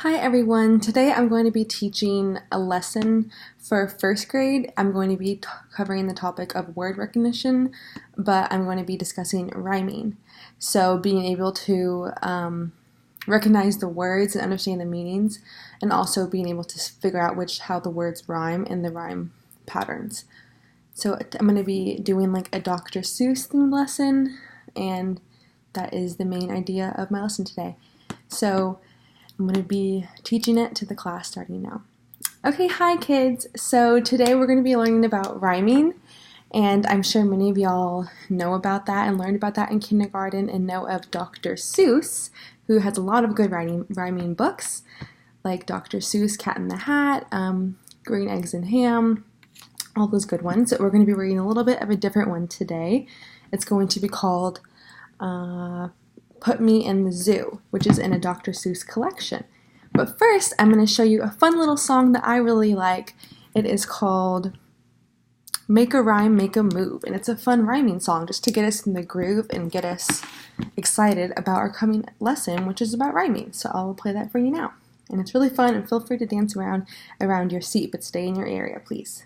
Hi everyone, today I'm going to be teaching a lesson for first grade. I'm going to be covering the topic of word recognition, but I'm going to be discussing rhyming. So being able to recognize the words and understand the meanings, and also being able to figure out how the words rhyme and the rhyme patterns. So I'm going to be doing like a Dr. Seuss themed lesson, and that is the main idea of my lesson today. So I'm going to be teaching it to the class starting now. Okay, hi kids. So today we're going to be learning about rhyming, and I'm sure many of y'all know about that and learned about that in kindergarten and know of Dr. Seuss, who has a lot of good rhyming books, like Dr. Seuss, Cat in the Hat, Green Eggs and Ham, all those good ones. So we're going to be reading a little bit of a different one today. It's going to be called Put Me in the Zoo, which is in a Dr. Seuss collection. But first, I'm going to show you a fun little song that I really like. It is called Make a Rhyme, Make a Move, and it's a fun rhyming song just to get us in the groove and get us excited about our coming lesson, which is about rhyming. So I'll play that for you now. And it's really fun, and feel free to dance around your seat, but stay in your area, please.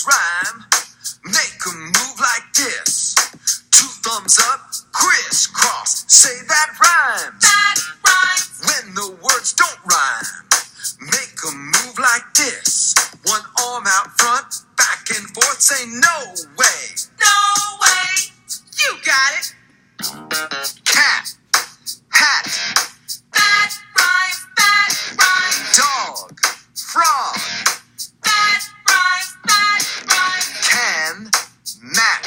Rhyme, make a move like this. 2 thumbs up, crisscross, say that rhymes. That rhymes. When the words don't rhyme, make a move like this. 1 arm out front, back and forth, say no way. No way. You got it. Cat, hat. That rhymes. That rhymes. Dog, frog. That rhymes. That rhymes. Can, mat.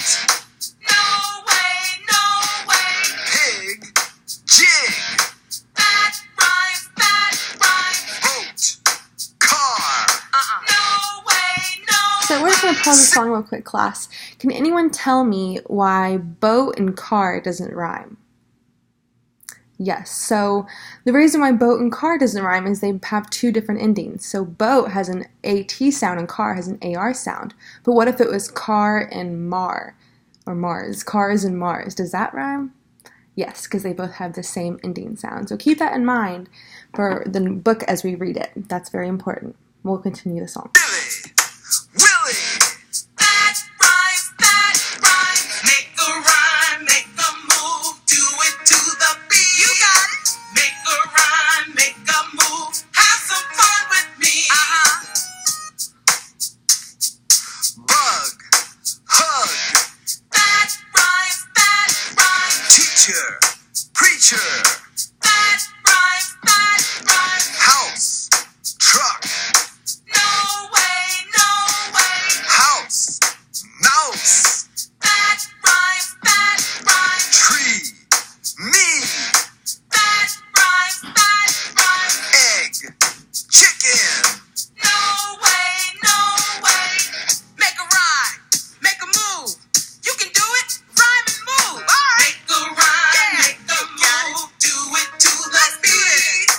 No way. No way. Pig, jig. That rhymes. That rhymes. Boat, car. No way. No. So we're just going to pause the song real quick, class. Can anyone tell me why boat and car doesn't rhyme? Yes, so the reason why boat and car doesn't rhyme is they have 2 different endings. So boat has an AT sound and car has an AR sound. But what if it was car and mar, or Mars? Cars and Mars. Does that rhyme? Yes, because they both have the same ending sound. So keep that in mind for the book as we read it. That's very important. We'll continue the song. Billy, Willie. That rhymes. That rhymes. Make a rhyme. Make a move. Do it to the beat. You got it. Make a rhyme. Make a move. Have some fun with me. Bug, hug. That rhymes. That rhymes. Teacher, preacher. That rhymes. That rhymes. House, truck. No way. No way. House, mouse. That rhymes. That rhymes. Tree, me. That rhymes. That rhymes. Egg, chicken. No way. No way. Make a rhyme. Make a move. You can do it. Rhyme and move. All right. Make a rhyme. Yeah. Make a move. Do it to the beat.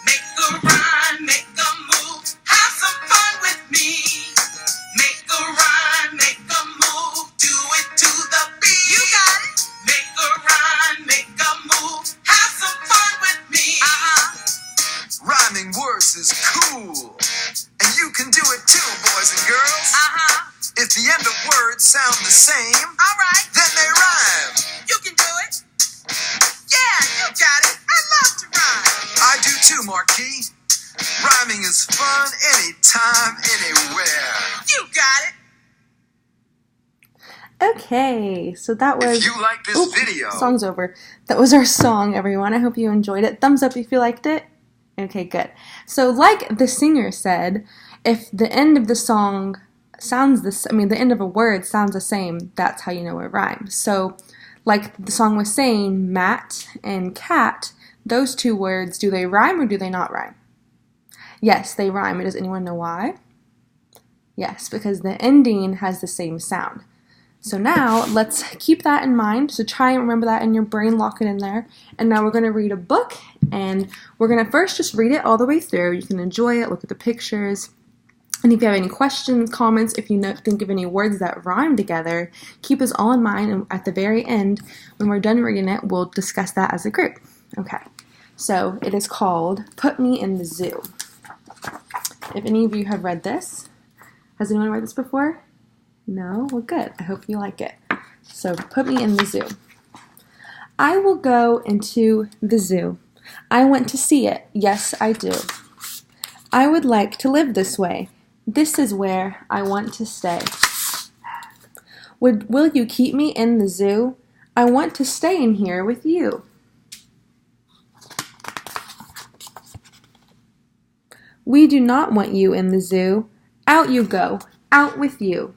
Make a rhyme. Make a move. Have some fun with me. Make a rhyme. Make a move. Do it to the beat. You got it. Make a rhyme. Make a move. Have some fun with me. Rhyming words is cool. And you can do it too, boys and girls. If the end of words sound the same, All right. then they rhyme. You can do it. Yeah, you got it. I love to rhyme. I do too, Marquis. Rhyming is fun anytime, anywhere. You got it. Okay, so that was... If you like this video, Song's over. That was our song, everyone. I hope you enjoyed it. Thumbs up if you liked it. Okay, good. So like the singer said, if the end of the song sounds the end of a word sounds the same, that's how you know it rhymes. So like the song was saying, mat and cat, those 2 words, do they rhyme or do they not rhyme? Yes, they rhyme. Does anyone know why? Yes, because the ending has the same sound. So now let's keep that in mind. So try and remember that in your brain, lock it in there. And now we're going to read a book, and we're going to first just read it all the way through. You can enjoy it, look at the pictures. And if you have any questions, comments, if you think of any words that rhyme together, keep us all in mind. And at the very end, when we're done reading it, we'll discuss that as a group. Okay, so it is called Put Me in the Zoo. If any of you have read this, has anyone read this before? No? Well, good. I hope you like it. So, put me in the zoo. I will go into the zoo. I want to see it. Yes, I do. I would like to live this way. This is where I want to stay. Will you keep me in the zoo? I want to stay in here with you. We do not want you in the zoo. Out you go. Out with you.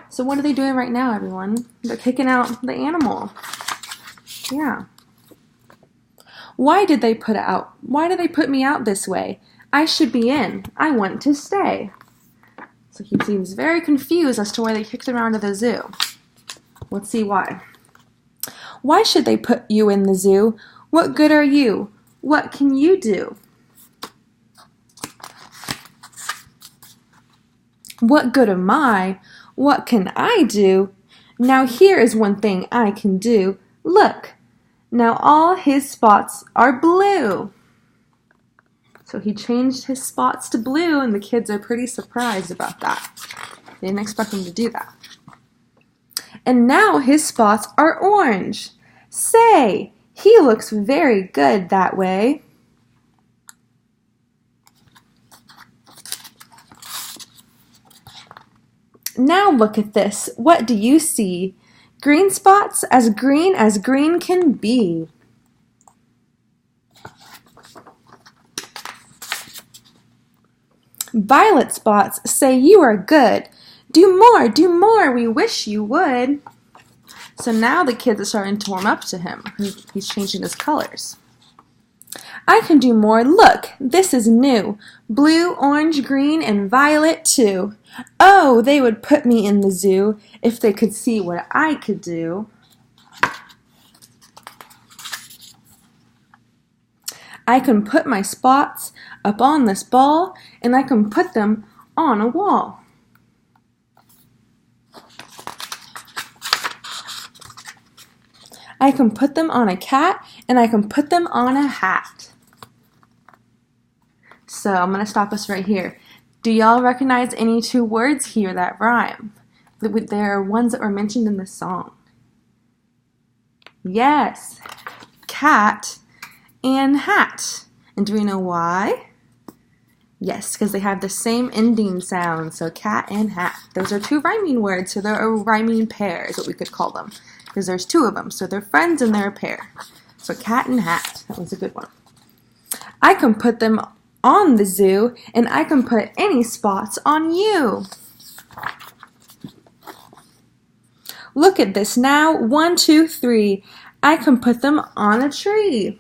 So what are they doing right now, everyone? They're kicking out the animal. Yeah. Why did they put it out? Why did they put me out this way? I should be in. I want to stay. So he seems very confused as to why they kicked him out of the zoo. Let's see why. Why should they put you in the zoo? What good are you? What can you do? What good am I? What can I do? Now here is one thing I can do. Look, now all his spots are blue. So he changed his spots to blue, and the kids are pretty surprised about that. They didn't expect him to do that. And now his spots are orange. Say, he looks very good that way. Now look at this. What do you see? Green spots as green can be. Violet spots say you are good. Do more, we wish you would. So now the kids are starting to warm up to him. He's changing his colors. I can do more. Look, this is new. Blue, orange, green, and violet too. Oh, they would put me in the zoo if they could see what I could do. I can put my spots up on this ball, and I can put them on a wall. I can put them on a cat, and I can put them on a hat. So I'm going to stop us right here. Do y'all recognize any two words here that rhyme? There are ones that were mentioned in the song. Yes, cat and hat. And do we know why? Yes, because they have the same ending sound. So cat and hat. Those are two rhyming words, so they're a rhyming pair is what we could call them. Because there's two of them, so they're friends and they're a pair. So cat and hat. That was a good one. I can put them on the zoo, and I can put any spots on you. Look at this now. 1, 2, 3. I can put them on a tree.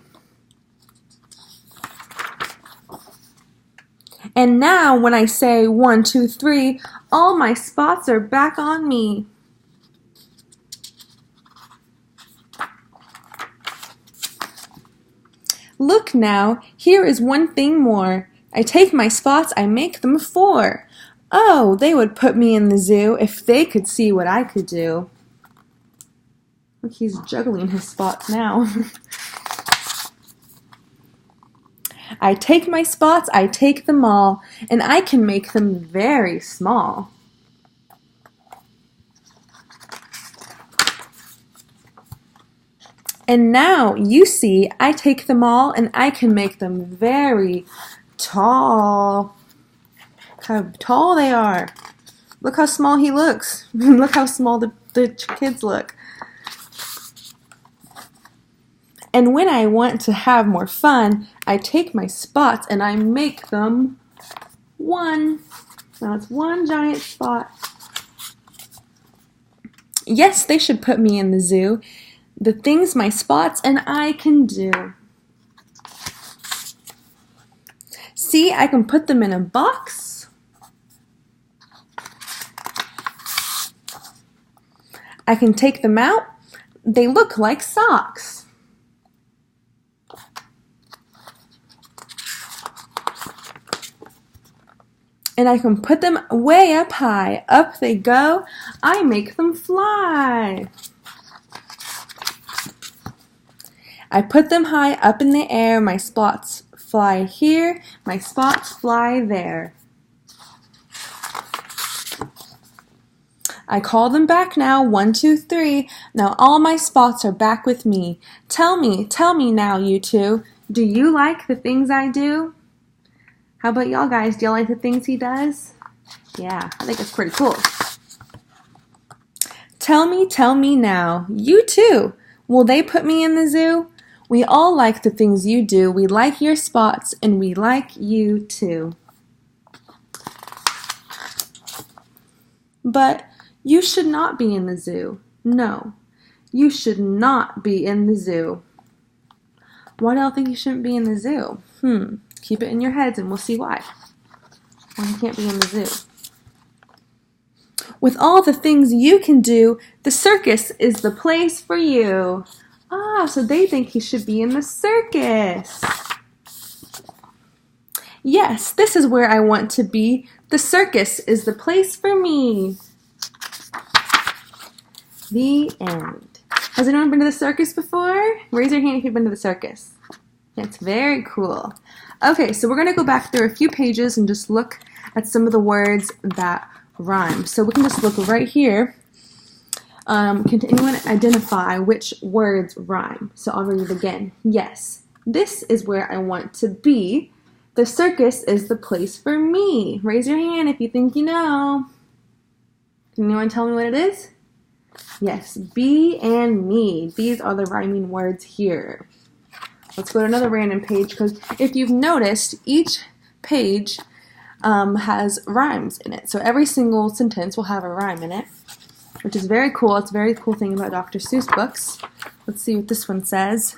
And now when I say 1, 2, 3, all my spots are back on me. Look now, here is one thing more. I take my spots, I make them 4. Oh, they would put me in the zoo if they could see what I could do. Look, he's juggling his spots now. I take my spots, I take them all, and I can make them very small. And now, you see, I take them all and I can make them very tall. Look how tall they are. Look how small he looks. Look how small the kids look. And when I want to have more fun, I take my spots and I make them 1. Now it's 1 giant spot. Yes, they should put me in the zoo. The things my spots and I can do. See, I can put them in a box. I can take them out. They look like socks. And I can put them way up high. Up they go. I make them fly. I put them high up in the air. My spots fly here. My spots fly there. I call them back now. 1, 2, 3. Now all my spots are back with me. Tell me now, you two. Do you like the things I do? How about y'all guys? Do y'all like the things he does? Yeah, I think it's pretty cool. Tell me now. You too. Will they put me in the zoo? We all like the things you do. We like your spots and we like you too. But you should not be in the zoo. No, you should not be in the zoo. Why do y'all think you shouldn't be in the zoo? Keep it in your heads and we'll see why. Why you can't be in the zoo. With all the things you can do, the circus is the place for you. So they think he should be in the circus. Yes, this is where I want to be. The circus is the place for me. The end. Has anyone been to the circus before? Raise your hand if you've been to the circus. It's very cool. Okay, so we're going to go back through a few pages and just look at some of the words that rhyme. So we can just look right here. Can anyone identify which words rhyme? So I'll read it again. Yes, this is where I want to be. The circus is the place for me. Raise your hand if you think you know. Can anyone tell me what it is? Yes, be and me. These are the rhyming words here. Let's go to another random page because if you've noticed, each page has rhymes in it. So every single sentence will have a rhyme in it, which is very cool. It's a very cool thing about Dr. Seuss books. Let's see what this one says.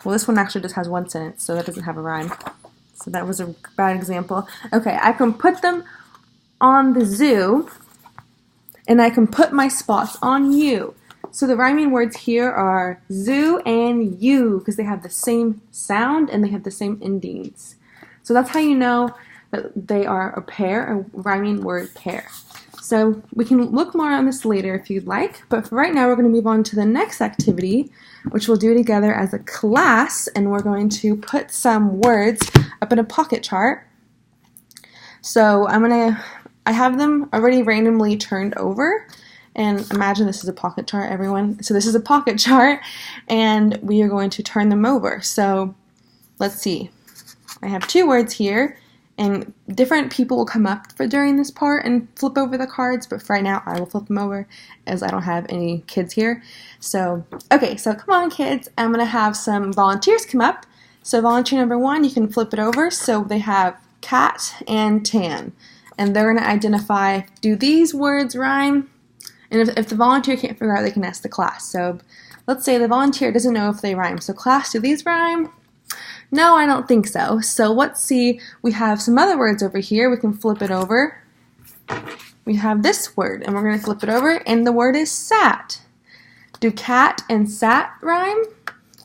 Well, this one actually just has one sentence, so that doesn't have a rhyme. So that was a bad example. Okay, I can put them on the zoo, and I can put my spots on you. So the rhyming words here are zoo and you because they have the same sound and they have the same endings. So that's how you know that they are a pair, a rhyming word pair. So we can look more on this later if you'd like, but for right now we're going to move on to the next activity, which we'll do together as a class, and we're going to put some words up in a pocket chart. So I have them already randomly turned over. And imagine this is a pocket chart, everyone. So this is a pocket chart, and we are going to turn them over. So let's see. I have 2 words here, and different people will come up during this part and flip over the cards, but for right now I will flip them over as I don't have any kids here. So, okay, so come on kids. I'm going to have some volunteers come up. So volunteer number 1, you can flip it over. So they have cat and tan, and they're going to identify, do these words rhyme? And if the volunteer can't figure out, they can ask the class. So let's say the volunteer doesn't know if they rhyme. So class, do these rhyme? No, I don't think so. So let's see. We have some other words over here. We can flip it over. We have this word, and we're going to flip it over, and the word is sat. Do cat and sat rhyme?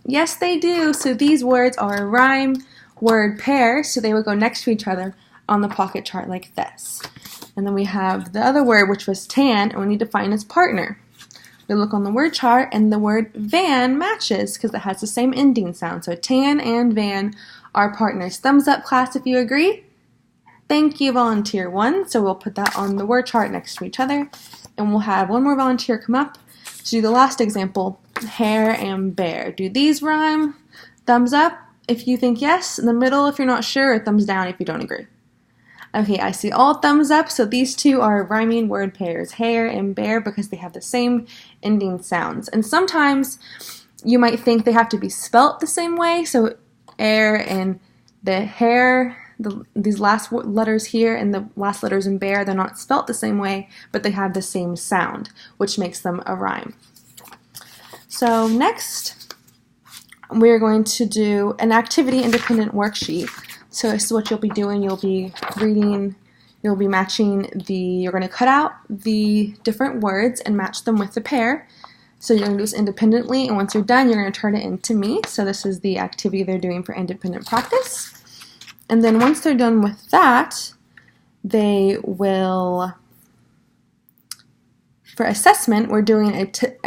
Yes, they do. So these words are a rhyme word pair, so they would go next to each other on the pocket chart like this. And then we have the other word, which was tan, and we need to find its partner. We look on the word chart, and the word van matches because it has the same ending sound. So tan and van are partners. Thumbs up, class, if you agree. Thank you, volunteer 1. So we'll put that on the word chart next to each other. And we'll have one more volunteer come up to do the last example, hare and bear. Do these rhyme? Thumbs up if you think yes. In the middle if you're not sure, or thumbs down if you don't agree. Okay, I see all thumbs up, so these 2 are rhyming word pairs, hare and bear, because they have the same ending sounds. And sometimes you might think they have to be spelt the same way, so air and the hare, these last letters here and the last letters in bear, they're not spelt the same way, but they have the same sound, which makes them a rhyme. So next, we're going to do an activity independent worksheet. So this is what you'll be doing. You'll be reading you'll be you're going to cut out the different words and match them with the pair. So you're going to do this independently, and once you're done, you're going to turn it into me. So this is the activity they're doing for independent practice. And then once they're done with that, they will, for assessment, we're doing a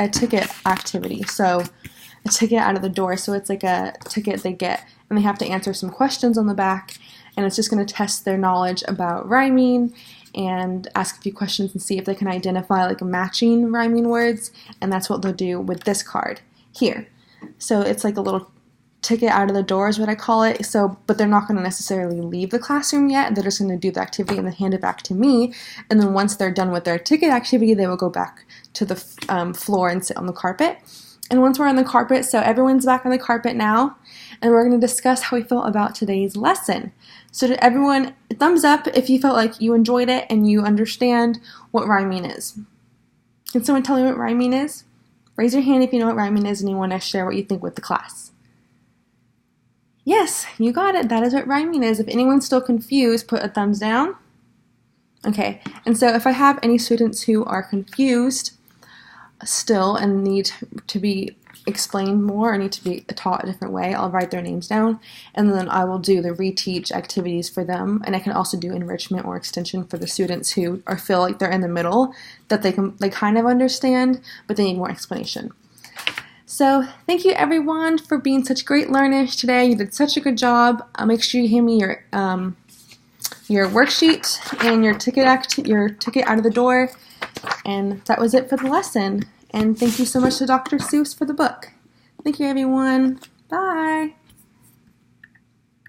ticket activity. So a ticket out of the door. So it's like a ticket they get, and they have to answer some questions on the back, and it's just going to test their knowledge about rhyming and ask a few questions and see if they can identify like matching rhyming words, and that's what they'll do with this card here. So it's like a little ticket out of the door is what I call it. So, but they're not going to necessarily leave the classroom yet. They're just going to do the activity and then hand it back to me. And then once they're done with their ticket activity, they will go back to the floor and sit on the carpet. And once we're on the carpet, so everyone's back on the carpet now, and we're going to discuss how we felt about today's lesson. So to everyone, thumbs up if you felt like you enjoyed it and you understand what rhyming is. Can someone tell me what rhyming is? Raise your hand if you know what rhyming is and you want to share what you think with the class. Yes, you got it. That is what rhyming is. If anyone's still confused, put a thumbs down. Okay, and so if I have any students who are confused still and need to be explained more or need to be taught a different way, I'll write their names down, and then I will do the reteach activities for them, and I can also do enrichment or extension for the students who feel like they're in the middle, that they kind of understand, but they need more explanation. So thank you everyone for being such great learners today. You did such a good job. Make sure you hand me your worksheet and your ticket out of the door. And that was it for the lesson. And thank you so much to Dr. Seuss for the book. Thank you everyone. Bye.